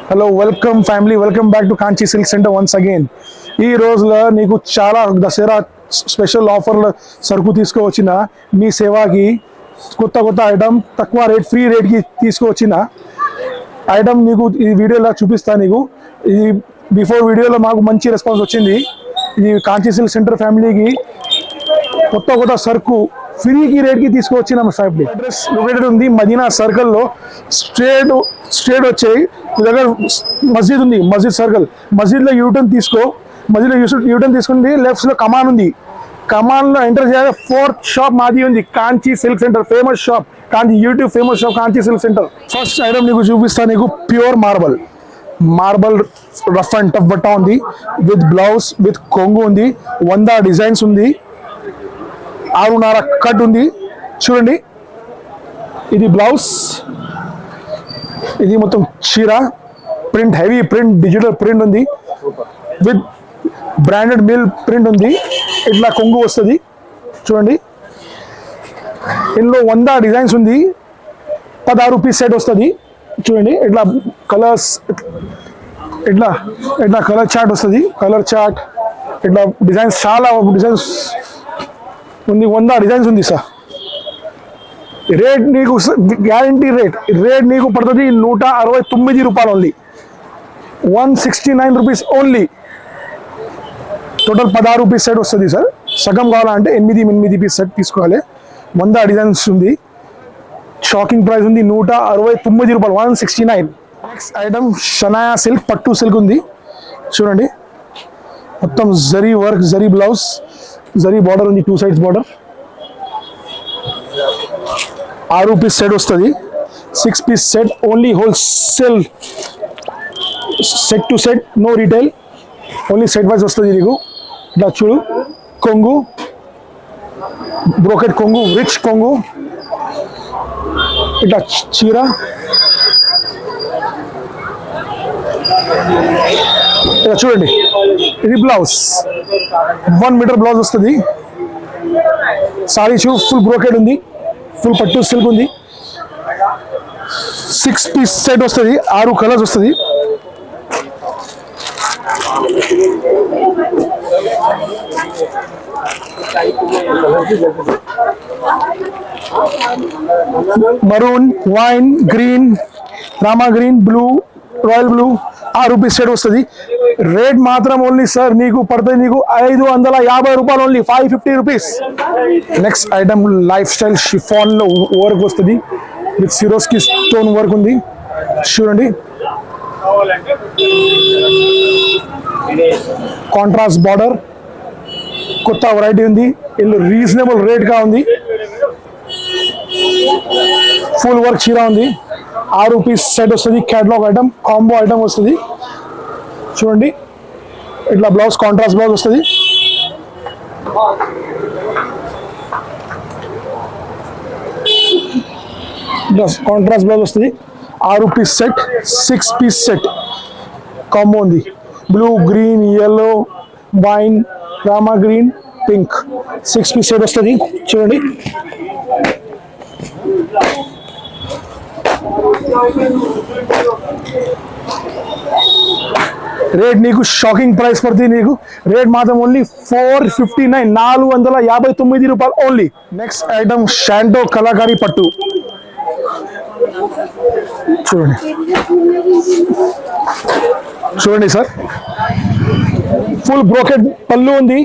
Hello welcome family, welcome back to Kanchi silk centre once again. ఈ రోజులో నీకు చాలా దసరా స్పెషల్ ఆఫర్ల సరుకు తీసుకువచ్చిన మీ సేవాకి కొత్త కొత్త ఐటమ్ తక్కువ రేట్ ఫ్రీ రేట్కి తీసుకువచ్చిన ఐటమ్ నీకు ఈ వీడియోలో చూపిస్తాను. నీకు ఇది బిఫోర్ వీడియోలో మాకు మంచి రెస్పాన్స్ వచ్చింది. ఇది కాంచీ సిల్క్ సెంటర్ ఫ్యామిలీకి కొత్త కొత్త సరుకు ఫ్రీకి రేట్కి తీసుకువచ్చిన ఫ్యామిలీ. అడ్రస్ లొకేటెడ్ ఉంది మదీనా సర్కిల్లో. స్ట్రేట్ వచ్చాయి మీ దగ్గర మస్జిద్ ఉంది, మస్జిద్ సర్కిల్. మస్జిద్లో యూటర్న్ తీసుకో, మస్జిద్లో యూటర్న్ తీసుకుంది. లెఫ్ట్స్లో కమాన్ ఉంది, కమాన్లో ఎంటర్ చేయాలి. ఫోర్త్ షాప్ మాది ఉంది, Kanchi silk centre. Famous shop Kanchi, YouTube famous shop Kanchi silk centre. First item నీకు చూపిస్తాను. నీకు pure marble rough and tough బట్ట ఉంది, విత్ బ్లౌజ్ విత్ కొంగు ఉంది. 100 డిజైన్స్ ఉంది, 6.5 కట్ ఉంది. చూడండి, ఇది బ్లౌజ్, ఇది మొత్తం చీర. Print heavy print, digital print ఉంది, విత్ బ్రాండెడ్ మిల్ ప్రింట్ ఉంది. ఇట్లా కొంగు వస్తుంది. చూడండి, ఇందులో 100 డిజైన్స్ ఉంది. 16 రూపీస్ సెట్ వస్తుంది. చూడండి, ఇట్లా కలర్స్, ఇట్లా కలర్ చార్ట్ వస్తుంది. కలర్ చార్ట్, ఇట్లా డిజైన్స్, చాలా డిజైన్స్ ఉంది. 100 డిజైన్స్ ఉంది సార్. రేట్ నీకు గ్యారంటీ రేట్ నీకు పడుతుంది 169 రూపాయలు only. 169 rupees only. Total 16 rupees set వస్తుంది సార్. సగం కావాలంటే 8 పీస్ సెట్ తీసుకోవాలి. 100 డిజైన్స్ ఉంది. షాకింగ్ ప్రైస్ ఉంది 169 రూపాయలు, 169. నెక్స్ట్ ఐటమ్ షనాయా సిల్క్, పట్టు సిల్క్ ఉంది. చూడండి, మొత్తం zari work, zari blouse, zari border ఉంది, 2 సైడ్స్ బార్డర్. 6 రూపీస్ సెట్ వస్తుంది. 6 piece set only. Wholesale, set to set, no retail, only set wise వస్తుంది నీకు. ఇట్లా చూడు, కొంగు, బ్రోకెట్ కొంగు, రిచ్ కొంగు, ఇట్లా చీర. ఇలా చూడండి, ఇది బ్లౌజ్, 1 మీటర్ బ్లౌజ్ వస్తుంది. సారీ ఫుల్ బ్రోకెడ్ ఉంది, ఫుల్ పట్టు సిల్క్ ఉంది. 6 పీస్ సెట్ వస్తుంది, 6 కలర్స్ వస్తుంది. Maroon, wine, green, Rama green, blue, royal blue, 6 rupees set వస్తుంది. రేట్ మాత్రం ఓన్లీ సార్ నీకు పడుతుంది నీకు 550 రూపాయలు only, 550 rupees. Next item lifestyle షిఫాన్లో వర్క్ వస్తుంది, విత్ సిరోస్కి స్టోన్ వర్క్ ఉంది. చూడండి, కాంట్రాస్ట్ బార్డర్, కొత్త వెరైటీ ఉంది. ఇల్లు రీజనబుల్ రేట్గా ఉంది. ఫుల్ వర్క్ చీర ఉంది. 6 రూపీస్ సెట్ వస్తుంది. క్యాటలాగ్ ఐటమ్, కాంబో ఐటమ్ వస్తుంది. చూడండి, ఇట్లా బ్లౌజ్, కాంట్రాస్ట్ బ్లౌజ్ వస్తుంది. కాంట్రాస్ట్ బ్లౌజ్ వస్తుంది. 6 rupees set. 6 piece set combo ఉంది. Blue, green, yellow, wine, Rama green, pink, 6 piece set వస్తుంది. చూడండి, రేట్ నీకు షాకింగ్ ప్రైస్ పడుతుంది. నీకు రేట్ మాత్రం ఓన్లీ 459, 459 రూపాయలు ఓన్లీ. నెక్స్ట్ ఐటమ్ షాంటో కలాకారీ పట్టు. చూడండి సార్, ఫుల్ బ్రోకెడ్ పళ్ళు ఉంది.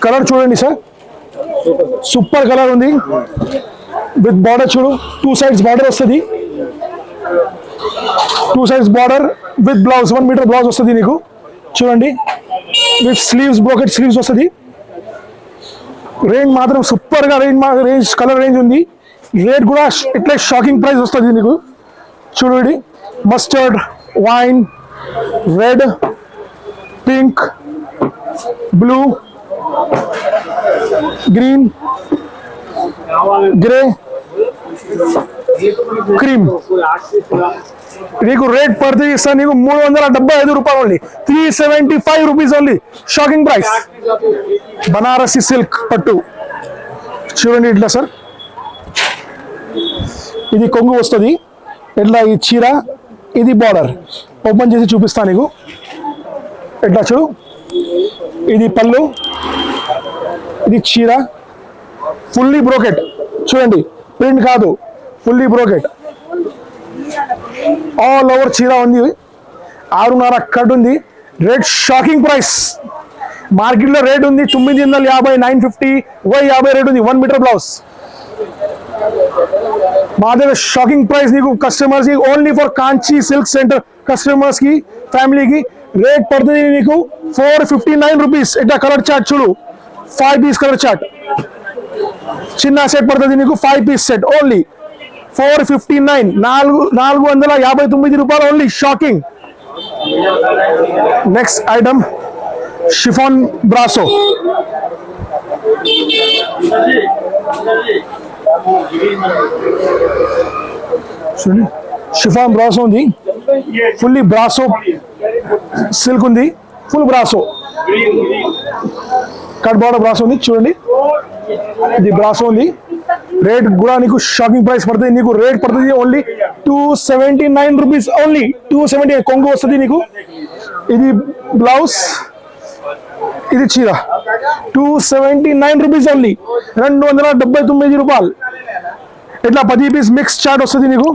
కలర్ చూడండి సార్, సూపర్ కలర్ ఉంది. విత్ బార్డర్ చూడు, 2 సైడ్స్ బార్డర్ వస్తుంది. 2 sides border with blouse, 1 metre blouse వస్తుంది నీకు. చూడండి, విత్ స్లీవ్స్, బ్రోకెట్ స్లీవ్స్ వస్తుంది. రేంజ్ మాత్రం సూపర్గా రేంజ్ కలర్ రేంజ్ ఉంది. రేట్ కూడా ఇట్లా షాకింగ్ ప్రైస్ వస్తుంది నీకు. చూడండి, mustard, wine, red, pink, blue, green, grey, cream. నీకు రేట్ పడుతుంది సార్ నీకు 375 రూపాయలు only, 375 rupees only. Shocking price. Banarasi silk పట్టు చూడండి, ఇట్లా సార్ ఇది కొంగు వస్తుంది. ఎట్లా ఈ చీర, ఇది బార్డర్. ఓపెన్ చేసి చూపిస్తాను నీకు. ఎట్లా చూడు, ఇది పళ్ళు, ఇది చీర, ఫుల్లీ బ్రోకెట్. చూడండి, ప్రింట్ కాదు, ఫుల్లీ బ్రోకెట్. ఆల్ ఓవర్ చీర ఉంది. 6.5 కట్ ఉంది. Rate shocking price. మార్కెట్లో రేట్ ఉంది 950, 950, 50 రేట్ ఉంది 1 మీటర్ బ్లౌజ్. మా దగ్గర షాకింగ్ ప్రైస్ నీకు కస్టమర్స్ కి, only for Kanchi silk centre customers కి, ఫ్యామిలీకి రేట్ పడుతుంది నీకు 459 రూపీస్. ఇట్లా కలర్ చార్ట్ చూడు, 5 పీస్ కలర్ చార్ట్. చిన్న సెట్ పడుతుంది నీకు, 5 పీస్ సెట్ ఓన్లీ 459, 459 రూపాయలు only. Shocking. Next item chiffon brasso. చూడండి, షిఫాన్ బ్రాసో ఉంది, ఫుల్లీ బ్రాసో సిల్క్ ఉంది, full brasso. Cut border brasso ఉంది. చూడండి, ఇది బ్రాసో ఉంది. రేట్ కూడా నీకు షాకింగ్ ప్రైస్ పడుతుంది. నీకు రేట్ పడుతుంది ఓన్లీ 279 రూపీస్ ఓన్లీ. 270 కొంగు వస్తుంది నీకు. ఇది బ్లౌజ్, ఇది చీర. 279 రూపీస్ ఓన్లీ, 279 రూపాయలు. ఇట్లా 10 పీస్ మిక్స్ చార్ట్ వస్తుంది నీకు.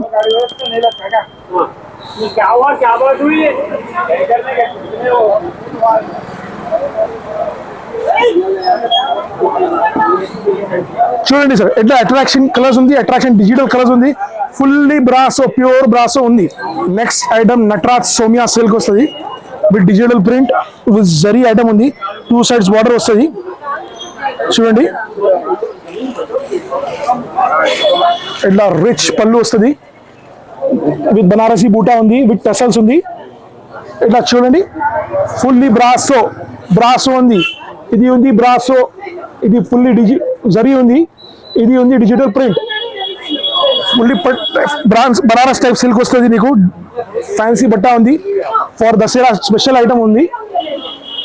చూడండి సార్, ఎట్లా అట్రాక్షన్ కలర్స్ ఉంది, అట్రాక్షన్ డిజిటల్ కలర్స్ ఉంది, ఫుల్లీ బ్రాసో, ప్యూర్ బ్రాసో ఉంది. Next item Nataraj Somiya silk వస్తుంది with digital print, with zari item ఉంది. 2 సైడ్స్ బార్డర్ వస్తుంది. చూడండి, ఇట్లా రిచ్ పళ్ళు వస్తుంది, విత్ బనారసీ బూటా ఉంది, విత్ టసల్స్ ఉంది. ఇట్లా చూడండి, ఫుల్లీ బ్రాసో, బ్రాసో ఉంది. ఇది ఉంది బ్రాసో, ఇది ఫుల్లీ జరీ ఉంది, ఇది ఉంది digital print. Fully Banaras type silk వస్తుంది నీకు. ఫ్యాన్సీ బట్ట ఉంది, ఫర్ దసరా స్పెషల్ ఐటమ్ ఉంది.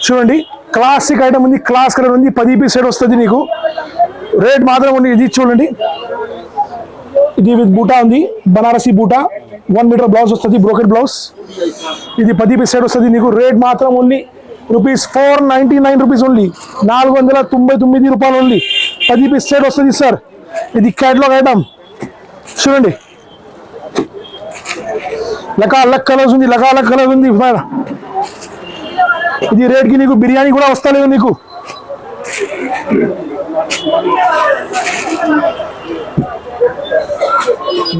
చూడండి, క్లాసిక్ ఐటమ్ ఉంది, క్లాస్ కలర్ ఉంది, 10 పీస్ సెట్ వస్తుంది నీకు. రేట్ మాత్రం ఉంది. ఇది చూడండి, ఇది విత్ బూటా ఉంది, బనారసీ బూటా, 1 మీటర్ బ్లౌజ్ వస్తుంది, బ్రోకెట్ బ్లౌజ్. ఇది 10 పీస్ సెట్ వస్తుంది నీకు. రేట్ మాత్రం ఓన్లీ రూపీస్ 499 రూపీస్ ఓన్లీ, 499 రూపాయలు ఓన్లీ. 10 పీస్ సెట్ వస్తుంది సార్. ఇది క్యాటలాగ్ ఐటమ్. చూడండి, అలగ్ కలర్స్ ఉంది, అలగ్ కలర్స్ ఉంది. ఇది రేట్ కి నీకు బిర్యానీ కూడా వస్తలేదు నీకు.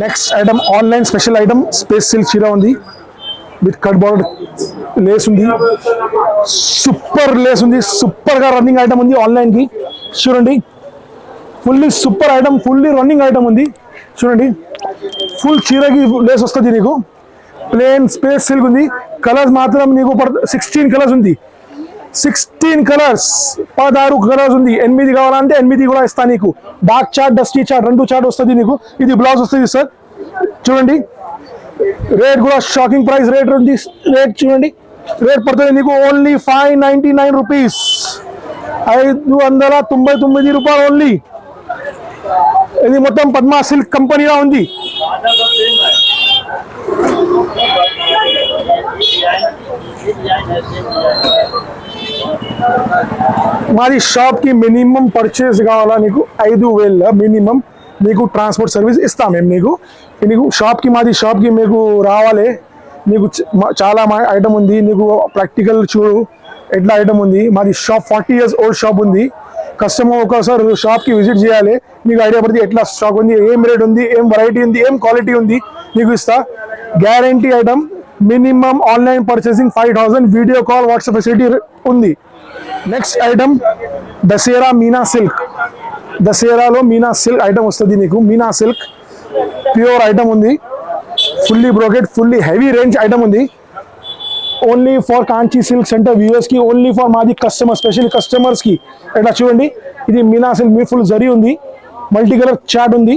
Next item online special item, space silk చీర ఉంది, విత్ కట్ బార్డర్ లేస్ ఉంది, సూపర్ లేస్ ఉంది, సూపర్ గా రన్నింగ్ ఐటమ్ ఉంది ఆన్లైన్ కి. చూడండి, fully super item, fully running item ఉంది. చూడండి, ఫుల్ చీరకి లేస్ వస్తుంది నీకు. ప్లేన్ స్పేస్ సిల్క్ ఉంది. కలర్స్ మాత్రం నీకు 16 కలర్స్ ఉంది, 16 కలర్స్, 16 కలర్స్ ఉంది. 8 కావాలంటే 8 కూడా ఇస్తా నీకు. Dark chart, dusty chart, 2 chart వస్తుంది నీకు. ఇది బ్లౌజ్ వస్తుంది సార్. చూడండి, రేట్ కూడా షాకింగ్ ప్రైస్ రేట్ ఉంది. రేట్ చూడండి, రేట్ పడుతుంది నీకు ఓన్లీ 599 రూపీస్, 599 రూపాయలు ఓన్లీ. ఇది మొత్తం పద్మా సిల్క్ కంపెనీలో ఉంది. మాది షాప్ కి మినిమం పర్చేస్ కావాలా నీకు 5,000 మినిమం నీకు ట్రాన్స్పోర్ట్ సర్వీస్ ఇస్తాం మేము నీకు షాప్ కి మీకు రావాలి. నీకు చాలా ఐటమ్ ఉంది, నీకు ప్రాక్టికల్ చూడు ఎట్లా ఐటమ్ ఉంది. మాది షాప్ 40 years ఓల్డ్ షాప్ ఉంది. కస్టమర్ ఒకసారి షాప్ కి విజిట్ చేయాలి, మీకు ఐడియా పడుతుంది ఎట్లా స్టాక్ ఉంది, ఏం రేట్ ఉంది, ఏం వెరైటీ ఉంది, ఏం క్వాలిటీ ఉంది నీకు ఇస్తా. Guarantee item. Minimum online purchasing 5,000, video call, WhatsApp facility ఉంది. Next item Dasara Meena silk. దసరాలో మీనా సిల్క్ ఐటమ్ వస్తుంది నీకు. మీనా సిల్క్ ప్యూర్ ఐటమ్ ఉంది, fully brocade, fully heavy range item ఉంది. Only for Kanchi silk centre viewers కి, ఓన్లీ ఫర్ మాది కస్టమర్, స్పెషల్ కస్టమర్స్ కి. ఇట్లా చూడండి, ఇది మీనా సిల్క్ మీ ఫుల్ జరీ ఉంది, మల్టీ కలర్ చార్ట్ ఉంది.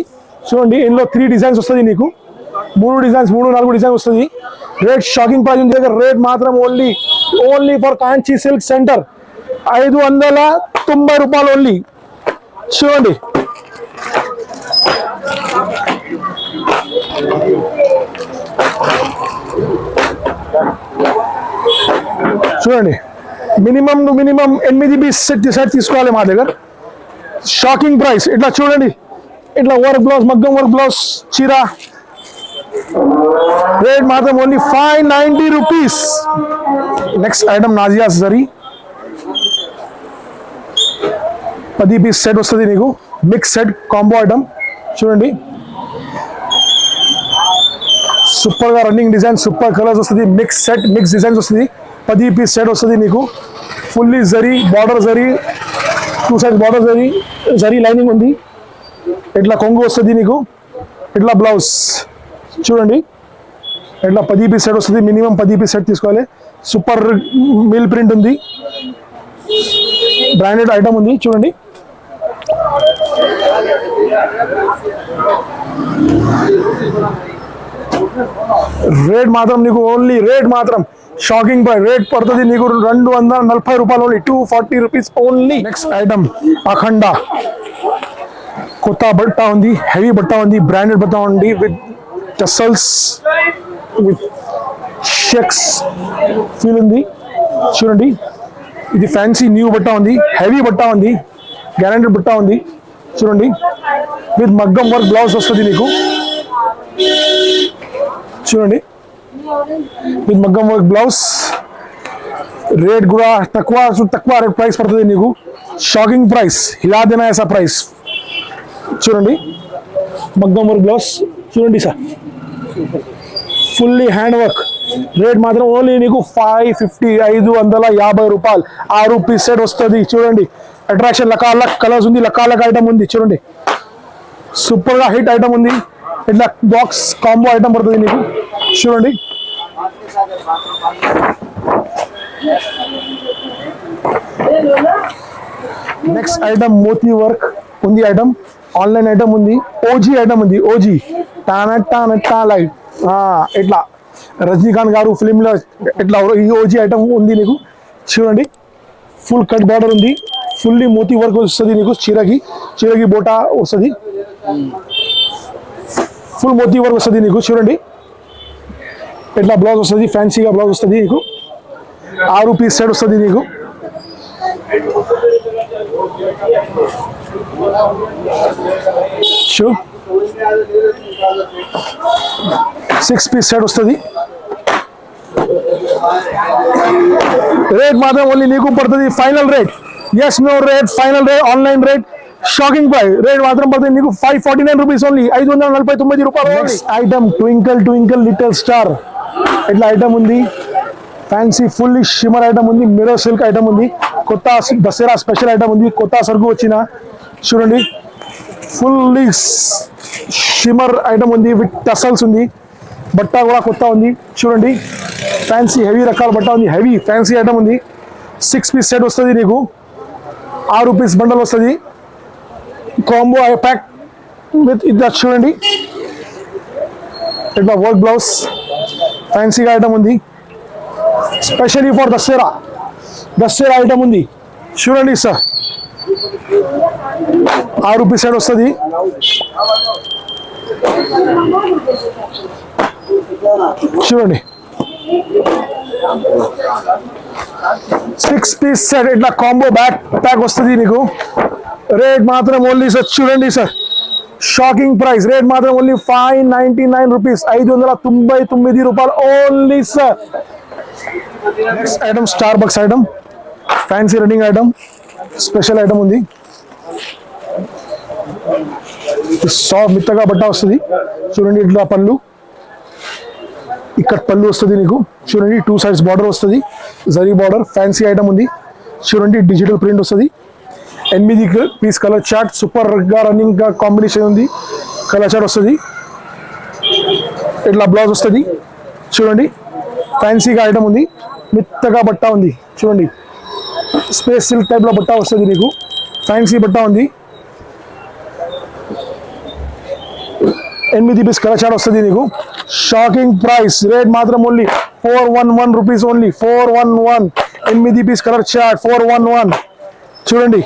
చూడండి, ఇందులో 3 డిజైన్స్ వస్తుంది నీకు, 3 డిజైన్స్, 3-4 డిజైన్ వస్తుంది. రేట్ షాకింగ్ ప్రైస్ ఉంది. రేట్ మాత్రం only for Kanchi silk centre 590 రూపాయలు ఓన్లీ. చూడండి, చూడండి, minimum to minimum 8 piece set తీసుకోవాలి మా దగ్గర. Shocking price. ఇట్లా చూడండి, ఇట్లా వర్క్ బ్లౌజ్, మగ్గం వర్క్ బ్లౌజ్ చీర రేట్ మాత్రం only 590 rupees. Next item Nazia zari 10 piece set వస్తుంది నీకు. మిక్స్ సెట్ కాంబో ఐటమ్ చూడండి, సూపర్ గా రన్నింగ్ డిజైన్, సూపర్ కలర్స్ వస్తుంది. మిక్స్ సెట్, మిక్స్ డిజైన్స్ వస్తుంది. 10 పీస్ సెట్ వస్తుంది నీకు. Fully zari, border zari, 2 side border zari, zari lining ఉంది. ఇట్లా కొంగు వస్తుంది నీకు. ఇట్లా బ్లౌజ్ చూడండి, ఇట్లా 10 పీస్ సెట్ వస్తుంది. మినిమం 10 పీస్ సెట్ తీసుకోవాలి. సూపర్ మిల్ ప్రింట్ ఉంది, బ్రాండెడ్ ఐటమ్ ఉంది చూడండి. రేట్ మాత్రం నీకు ఓన్లీ, రేట్ మాత్రం షాకింగ్ ప్రైస్. రేట్ పడుతుంది నీకు 240 రూపాయలు only, 240 rupees only. Next item Akhanda కొత్త బట్ట ఉంది, హెవీ బట్ట ఉంది, బ్రాండెడ్ బట్ట ఉంది with tassels, with checks feel ఉంది చూడండి. ఇది ఫ్యాన్సీ న్యూ బట్ట ఉంది, హెవీ బట్ట ఉంది, గ్యారంటెడ్ బట్ట ఉంది చూడండి. విత్ మగ్గం వర్క్ బ్లౌజ్ వస్తుంది నీకు చూడండి, విత్ మగ్గం వర్క్ బ్లౌజ్. రేట్ కూడా తక్కువ రేట్ ప్రైస్ పడుతుంది నీకు. షాకింగ్ ప్రైస్, హిలా దేనా ఐసా ప్రైస్ చూడండి. మగ్గం వర్క్ బ్లౌజ్ చూడండి sir, fully hand work. Rate మాత్రం ఓన్లీ నీకు 550, 550 రూపాయలు. 6 పీస్ సెట్ వస్తుంది చూడండి. అట్రాక్షన్ లకాలక్ కలర్స్ ఉంది, లకాలక్ ఐటమ్ ఉంది చూడండి. సూపర్ గా హిట్ ఐటమ్ ఉంది. ఇట్లా బాక్స్ కాంబో ఐటమ్ పడుతుంది నీకు చూడండి. నెక్స్ట్ ఐటమ్ మోతీ వర్క్ ఉంది ఐటమ్, ఆన్లైన్ ఐటమ్ ఉంది, ఓజీ ఐటమ్ ఉంది. ఓజీ టానట్టా లైట్, ఇట్లా రజనీకాంత్ గారు ఫిలిం లో ఇట్లా ఈ ఓజీ ఐటమ్ ఉంది నీకు చూడండి. ఫుల్ కట్ బార్డర్ ఉంది, ఫుల్లీ మోతీ వర్క్ వస్తుంది నీకు. చీరకి బోటా వస్తుంది, ఫుల్ మోతీ వర్క్ వస్తుంది నీకు చూడండి. ఇట్లా బ్లౌజ్ వస్తుంది, ఫ్యాన్సీగా బ్లౌజ్ వస్తుంది నీకు. 6 పీస్ సెట్ వస్తుంది నీకు. షూ 6 పీస్ సెట్ వస్తుంది. రేట్ మాత్రం ఓన్లీ నీకు పడుతుంది final rate, yes no rate, final rate, online rate, shocking price. Rate మాత్రం పడుతుంది నీకు 549 రూపీస్ ఓన్లీ, 549 రూపాయలు. Item twinkle twinkle little star ఇట్లా ఐటమ్ ఉంది. ఫ్యాన్సీ ఫుల్లీ షిమర్ ఐటమ్ ఉంది, మిర్రర్ సిల్క్ ఐటమ్ ఉంది. కొత్త దసరా స్పెషల్ ఐటమ్ ఉంది, కొత్త సరుకు వచ్చిన చూడండి. ఫుల్లీ షిమర్ ఐటమ్ ఉంది, విత్ టసల్స్ ఉంది. బట్ట కూడా కొత్త ఉంది చూడండి. ఫ్యాన్సీ హెవీ రకాల బట్ట ఉంది, హెవీ ఫ్యాన్సీ ఐటమ్ ఉంది. 6 పీస్ సెట్ వస్తుంది నీకు. 6 పీస్ బండల్ వస్తుంది. కాంబో ప్యాక్ విత్ ఇది చూడండి. ఇట్లా వర్క్ బ్లౌజ్, ఫ్యాన్సీగా ఐటమ్ ఉంది. స్పెషలీ ఫర్ దసరా ఐటమ్ ఉంది చూడండి సార్. 6 పీస్ సెట్ వస్తుంది. చూడండి 6 పీస్ సెట్ ఇట్లా కాంబో ప్యాక్ వస్తుంది నీకు. రేట్ మాత్రం ఓన్లీ సార్ చూడండి సార్, షాకింగ్ ప్రైస్. రేట్ మాత్రం ఓన్లీ 599 రూపీస్, 599 రూపాయలు only sir. Next item Starbucks item, fancy running item, special item ఉంది. సాఫ్ట్ మిత్తగా బట్ట వస్తుంది చూడండి. ఇట్లా పళ్ళు, ఇక్కడ పళ్ళు వస్తుంది నీకు చూడండి. 2 సైడ్స్ బార్డర్ వస్తుంది, జరీ బార్డర్, ఫ్యాన్సీ ఐటమ్ ఉంది చూడండి. డిజిటల్ ప్రింట్ వస్తుంది. 8 పీస్ కలర్ చార్ట్, సూపర్ గా రన్నింగ్ గా కాంబినేషన్ ఉంది. కలర్ చార్ట్ వస్తుంది. ఇట్లా బ్లౌజ్ వస్తుంది చూడండి. ఫ్యాన్సీగా ఐటమ్ ఉంది, మిత్తగా బట్ట ఉంది చూడండి. స్పేస్ సిల్క్ టైప్ లో బట్ట వస్తుంది నీకు. ఫ్యాన్సీ బట్ట ఉంది. 8 పీస్ కలర్ చార్ట్ వస్తుంది నీకు. Shocking price. రేట్ మాత్రం only 411 rupees only, 411. 8 piece colour chart 411 చూడండి.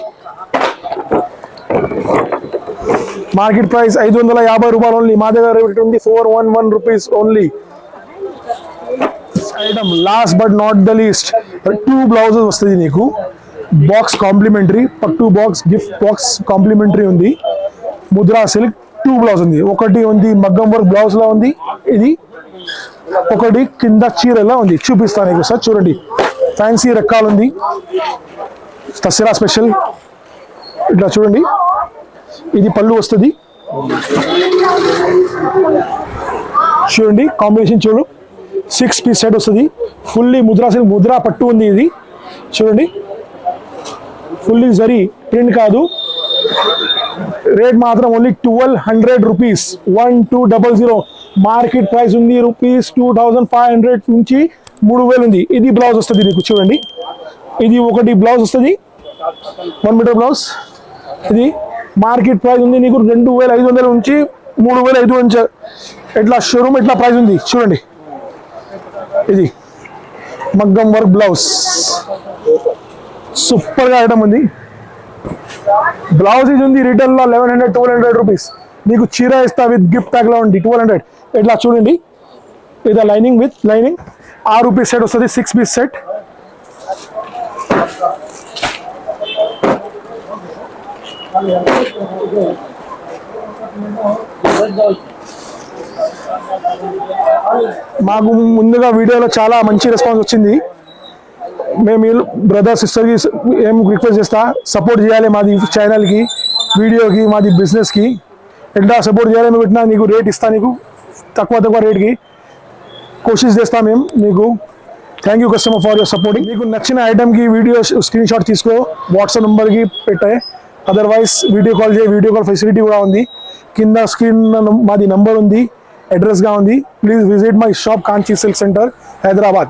మార్కెట్ ప్రైస్ 550 రూపాయలు ఓన్లీ. మా దగ్గర రేట్ ఉంది 411 rupees only. Item last but not the least, 2 blouses వస్తుంది నీకు. బాక్స్ కాంప్లిమెంటరీ, పట్టు బాక్స్ గిఫ్ట్ బాక్స్ కాంప్లిమెంటరీ ఉంది. ముద్రా సిల్క్ 2 బ్లౌజ్ ఉంది. ఒకటి ఉంది మగ్గం వర్క్ బ్లౌజ్ లా ఉంది, ఇది ఒకటి కింద చీరలా ఉంది. చూపిస్తాను నీకు సార్, చూడండి. ఫ్యాన్సీ రకాలు ఉంది, దసరా స్పెషల్. ఇట్లా చూడండి, ఇది పళ్ళు వస్తుంది. చూడండి కాంబినేషన్ చూడు, 6 పీస్ సెట్ వస్తుంది. ఫుల్లీ ముద్రా సిల్క్, ముద్రా పట్టు ఉంది. ఇది చూడండి, ఫుల్లీ జరీ ప్రింట్ కాదు. రేట్ మాత్రం ఓన్లీ 1200 రూపీస్, 1200. మార్కెట్ ప్రైస్ ఉంది రూపీస్ 2500 నుంచి 3000 ఉంది. ఇది బ్లౌజ్ వస్తుంది నీకు, చూడండి. ఇది ఒకటి బ్లౌజ్ వస్తుంది, 1 మీటర్ బ్లౌజ్. ఇది మార్కెట్ ప్రైస్ ఉంది నీకు 2500 నుంచి 3500 నుంచి. ఎట్లా షోరూమ్ ఎట్లా ప్రైస్ ఉంది చూడండి. ఇది మగ్గం వర్క్ బ్లౌజ్, సూపర్గా ఐటమ్ ఉంది. బ్లౌజ్ ఇది ఉంది రిటైల్ లో 1100-1200 రూపీస్. నీకు చీర ఇస్తా విత్ గిఫ్ట్ ప్యాక్ లో ఉంది 1200. ఇట్లా చూడండి, ఇది lining with lining. 6 piece set వస్తుంది, 6 పీస్ సెట్. మాకు ముందుగా వీడియోలో చాలా మంచి రెస్పాన్స్ వచ్చింది. మేము బ్రదర్ సిస్టర్కి ఏం రిక్వెస్ట్ చేస్తా, సపోర్ట్ చేయాలి మాది ఛానల్కి, వీడియోకి, మాది బిజినెస్కి. ఎట్లా సపోర్ట్ చేయాలి మేము పెట్టినా నీకు రేట్ ఇస్తా, నీకు తక్కువ రేట్కి కోషిష్ చేస్తాం మేము నీకు. Thank you customer for your supporting. నీకు నచ్చిన ఐటమ్కి వీడియో స్క్రీన్ షాట్ తీసుకో, వాట్సాప్ నెంబర్కి పెట్టే. అదర్వైజ్ వీడియో కాల్ చేయి, వీడియో కాల్ ఫెసిలిటీ కూడా ఉంది. కింద స్క్రీన్ మాది నంబర్ ఉంది, అడ్రస్గా ఉంది. Please visit my shop Kanchi silk centre, Hyderabad.